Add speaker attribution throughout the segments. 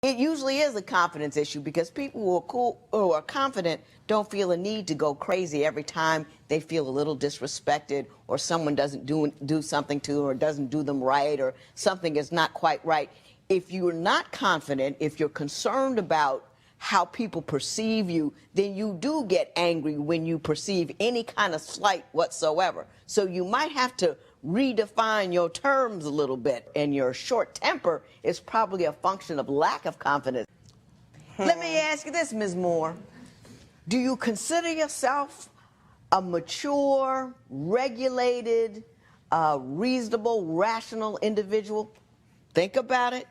Speaker 1: It usually is a confidence issue because people who are cool, who are confident, don't feel a need to go crazy every time they feel a little disrespected or someone doesn't do something to them or doesn't do them right or something is not quite right. If you're not confident, if you're concerned about how people perceive you, then you do get angry when you perceive any kind of slight whatsoever. So you might have to redefine your terms a little bit, and your short temper is probably a function of lack of confidence. Let me ask you this, Ms. Moore. Do you consider yourself a mature, regulated, reasonable, rational individual? Think about it.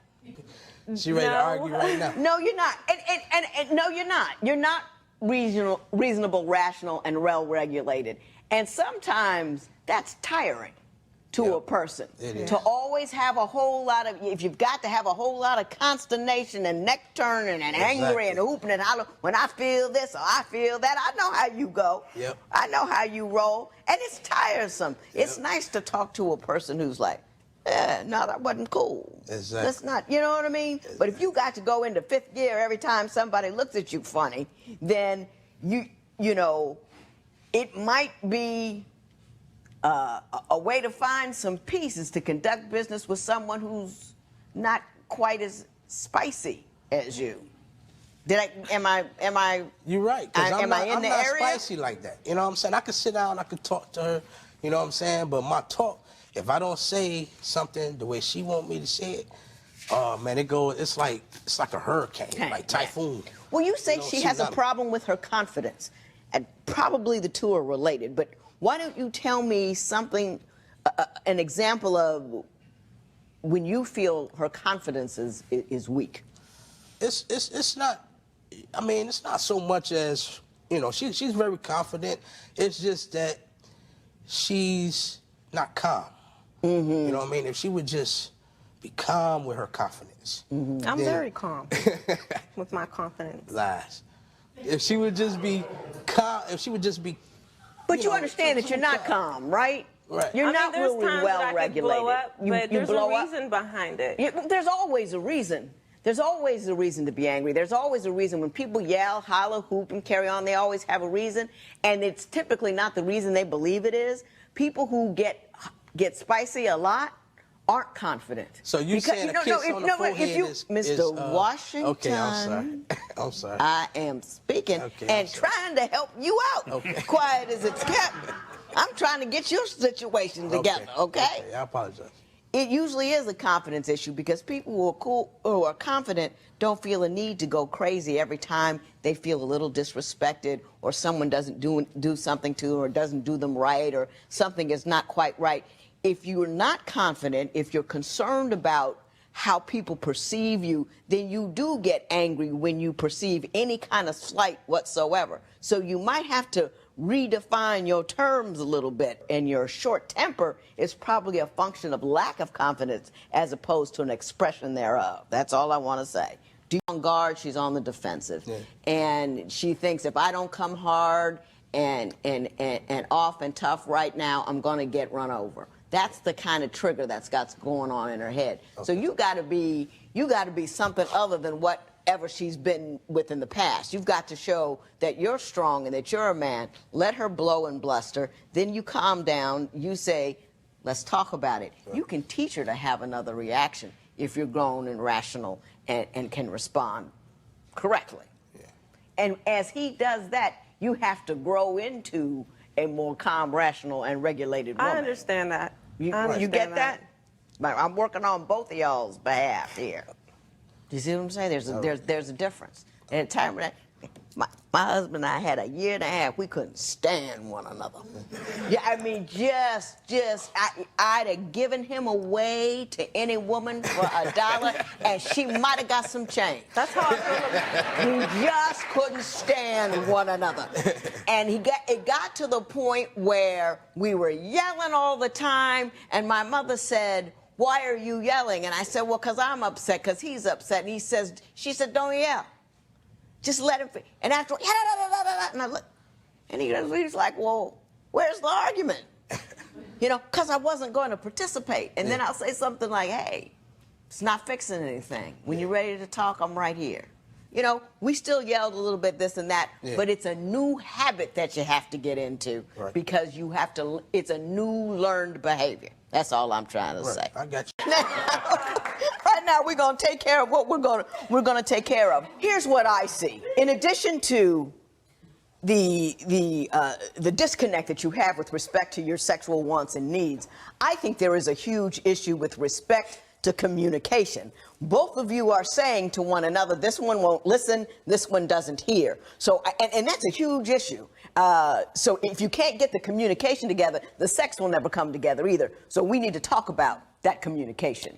Speaker 2: She ready to argue right now.
Speaker 1: No, you're not. And no, you're not. You're not reasonable, rational, and well-regulated. And sometimes that's tiring to a person. To always have a whole lot of, if you've got to have a whole lot of consternation and neck turning and angry and hooping and hollering, when I feel this or I feel that, I know how you go. I know how you roll. And it's tiresome. It's nice to talk to a person who's like, no, that wasn't cool. That's not, you know what I mean? But if you got to go into fifth gear every time somebody looks at you funny, then you know, it might be a way to find some peace is to conduct business with someone who's not quite as spicy as you. Am I?
Speaker 2: You're right. I'm not
Speaker 1: area?
Speaker 2: Spicy like that. You know what I'm saying? I could sit down, I could talk to her. You know what I'm saying? But my talk, if I don't say something the way she want me to say it, oh man, it's like a hurricane, like typhoon.
Speaker 1: Well, you say she has a problem with her confidence, and probably the two are related. But why don't you tell me something, an example of when you feel her confidence is weak?
Speaker 2: It's not. I mean, it's not so much as, you know, she's very confident. It's just that she's not calm. You know what I mean? If she would just be calm with her confidence.
Speaker 3: I'm very calm with my confidence.
Speaker 2: Lies. If she would just be calm,
Speaker 1: But you understand that you're not calm, right?
Speaker 2: Right.
Speaker 1: You're not
Speaker 3: there's
Speaker 1: really
Speaker 3: times
Speaker 1: well
Speaker 3: that I could
Speaker 1: regulated.
Speaker 3: blow up, but there's a reason behind it.
Speaker 1: There's always a reason. There's always a reason to be angry. There's always a reason. When people yell, holler, hoop, and carry on, they always have a reason. And it's typically not the reason they believe it is. People who get spicy a lot aren't confident.
Speaker 2: So you saying a kiss on the forehead is
Speaker 1: Mr. Washington.
Speaker 2: Okay, I'm sorry. I'm sorry.
Speaker 1: I am speaking and trying to help you out. Quiet as it's kept. I'm trying to get your situation together, okay?
Speaker 2: I apologize.
Speaker 1: It usually is a confidence issue because people who are cool, who are confident, don't feel a need to go crazy every time they feel a little disrespected or someone doesn't do something to them or doesn't do them right or something is not quite right. If you're not confident, if you're concerned about how people perceive you, then you do get angry when you perceive any kind of slight whatsoever. So you might have to redefine your terms a little bit, and your short temper is probably a function of lack of confidence as opposed to an expression thereof. That's all I want to say. On guard, she's on the defensive, and she thinks if I don't come hard and off and tough right now, I'm going to get run over. That's the kind of trigger that's got going on in her head. So you got to be something other than whatever she's been with in the past. You've got to show that you're strong and that you're a man. Let her blow and bluster. Then you calm down. You say, let's talk about it. You can teach her to have another reaction if you're grown and rational and can respond correctly. And as he does that, you have to grow into a more calm, rational, and regulated woman.
Speaker 3: I understand that.
Speaker 1: You get that? I'm working on both of y'all's behalf here. Do you see what I'm saying? There's a difference. And at the time of that, my husband and I had a year and a half. We couldn't stand one another. Yeah, I mean, I'd have given him away to any woman for $1, and she might have got some change.
Speaker 3: That's how I feel.
Speaker 1: We just couldn't stand one another. And it got to the point where we were yelling all the time, and my mother said, "Why are you yelling?" And I said, "Well, because I'm upset, because he's upset." And she said, "Don't yell. Just let him." And after, and I look, and he's like, "Well, where's the argument?" You know, because I wasn't going to participate. And then I'll say something like, "Hey, It's not fixing anything. When you're ready to talk, I'm right here. You know, we still yelled a little bit this and that, but it's a new habit that you have to get into because you have to, it's a new learned behavior. That's all I'm trying to say.
Speaker 2: I got you.
Speaker 1: Right now, we're going to take care of what we're going to take care of. Here's what I see. In addition to the disconnect that you have with respect to your sexual wants and needs, I think there is a huge issue with respect to communication. Both of you are saying to one another, this one won't listen, this one doesn't hear. So, and that's a huge issue. So if you can't get the communication together, the sex will never come together either. So we need to talk about that communication.